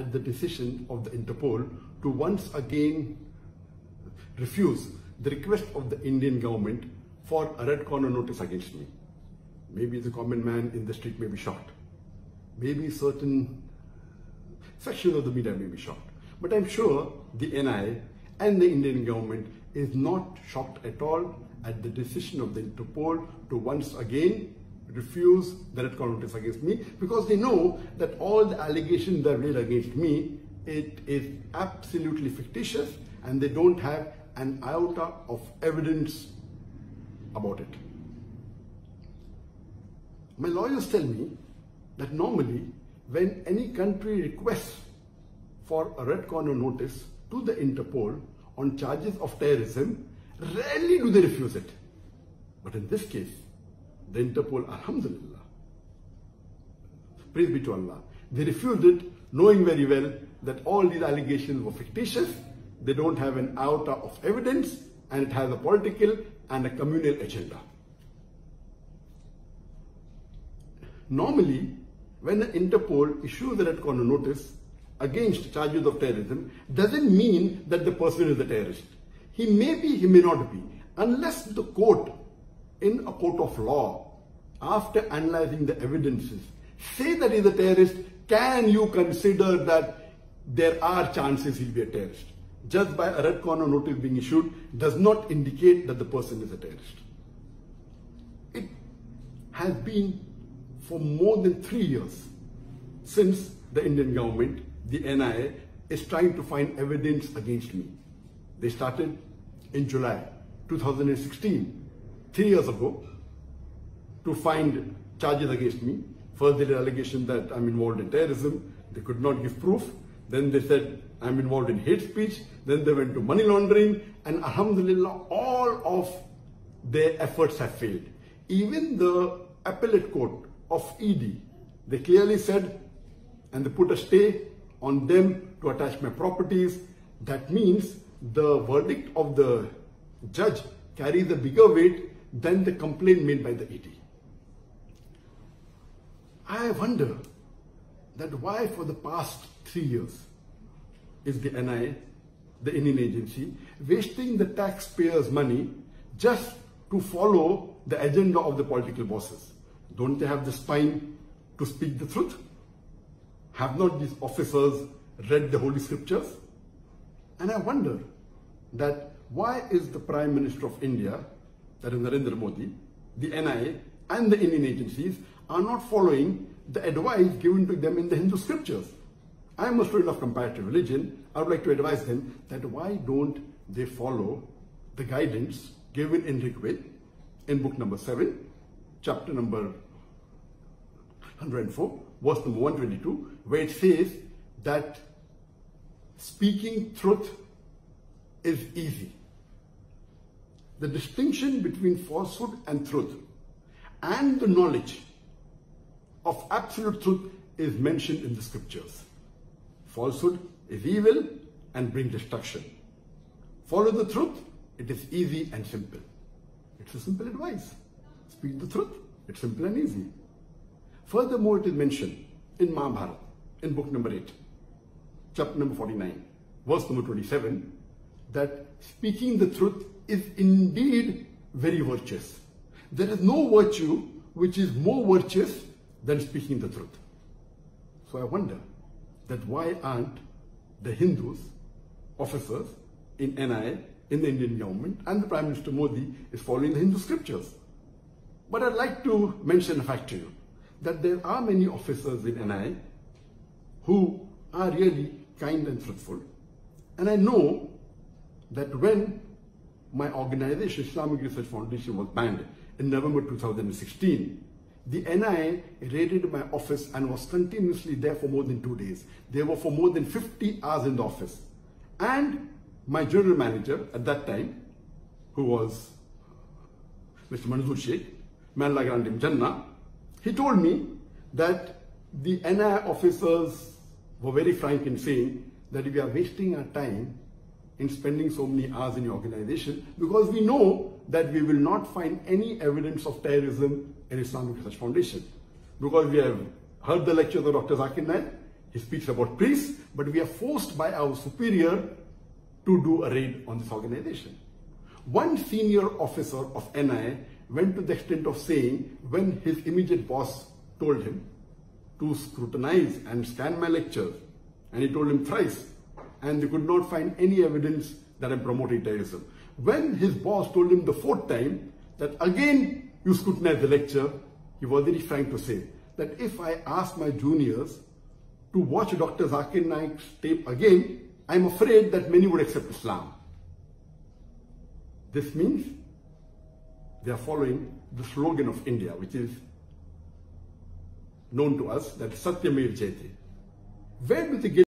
at the decision of the Interpol to once again refuse the request of the Indian government for a red corner notice against me. Maybe the common man in the street may be shocked. Maybe certain sections of the media may be shocked. But I'm sure the NIA and the Indian government is not shocked at all at the decision of the Interpol to once again refuse the red corner notice against me, because they know that all the allegations that are made against me, it is absolutely fictitious and they don't have an iota of evidence about it. My lawyers tell me that normally when any country requests for a red corner notice to the Interpol on charges of terrorism, rarely do they refuse it. But in this case, the Interpol, alhamdulillah, praise be to Allah, they refused it, knowing very well that all these allegations were fictitious, they don't have an iota of evidence, and it has a political and a communal agenda. Normally, when the Interpol issues a red corner notice against charges of terrorism, doesn't mean that the person is a terrorist. He may be, he may not be, unless the court, in a court of law, after analyzing the evidences, say that he is a terrorist. Can you consider that there are chances he'll be a terrorist? Just by a red corner notice being issued does not indicate that the person is a terrorist. It has been for more than 3 years since the Indian government, the NIA, is trying to find evidence against me. They started in July 2016, 3 years ago, to find charges against me. First, they did allegation that I'm involved in terrorism. They could not give proof. Then they said I'm involved in hate speech. Then they went to money laundering. And alhamdulillah, all of their efforts have failed. Even the appellate court of ED, they clearly said, and they put a stay on them to attach my properties. That means the verdict of the judge carries a bigger weight than the complaint made by the ED. I wonder that why for the past 3 years is the NIA, the Indian agency, wasting the taxpayers' money just to follow the agenda of the political bosses? Don't they have the spine to speak the truth? Have not these officers read the Holy Scriptures? And I wonder that why is the Prime Minister of India, that is Narendra Modi, the NIA and the Indian agencies are not following the advice given to them in the Hindu scriptures? I am a student of comparative religion. I would like to advise them that why don't they follow the guidance given in Rig Veda in book number 7, chapter number 104, verse number 122, where it says that speaking truth is easy. The distinction between falsehood and truth and the knowledge of absolute truth is mentioned in the scriptures. Falsehood is evil and brings destruction. Follow the truth, it is easy and simple. It's a simple advice. Speak the truth, it's simple and easy. Furthermore, it is mentioned in Mahabharata, in book number 8, chapter number 49, verse number 27, that speaking the truth is indeed very virtuous. There is no virtue which is more virtuous than speaking the truth. So I wonder that why aren't the Hindus, officers in NIA, in the Indian government, and the Prime Minister Modi is following the Hindu scriptures? But I'd like to mention a fact to you, that there are many officers in NIA who are really kind and truthful. And I know that when my organization, Islamic Research Foundation, was banned in November 2016, the NIA raided my office and was continuously there for more than 2 days. They were for more than 50 hours in the office. And my general manager at that time, who was Mr. Manzoor Sheikh, may Allah grant him Jannah, he told me that the NIA officers were very frank in saying that we are wasting our time in spending so many hours in your organization because we know that we will not find any evidence of terrorism in Islamic Research Foundation. Because we have heard the lectures of Dr. Zakir Naik, He speaks about peace, but we are forced by our superior to do a raid on this organization. One senior officer of NIA went to the extent of saying, when his immediate boss told him to scrutinize and scan my lectures, and he told him thrice, and they could not find any evidence that I'm promoting terrorism. When his boss told him the fourth time that again you scrutinize the lecture, he was very frank to say that if I ask my juniors to watch Dr. Zakir Naik's tape again, I'm afraid that many would accept Islam. This means they are following the slogan of India, which is known to us, that Satyamev Jayate. Where do they get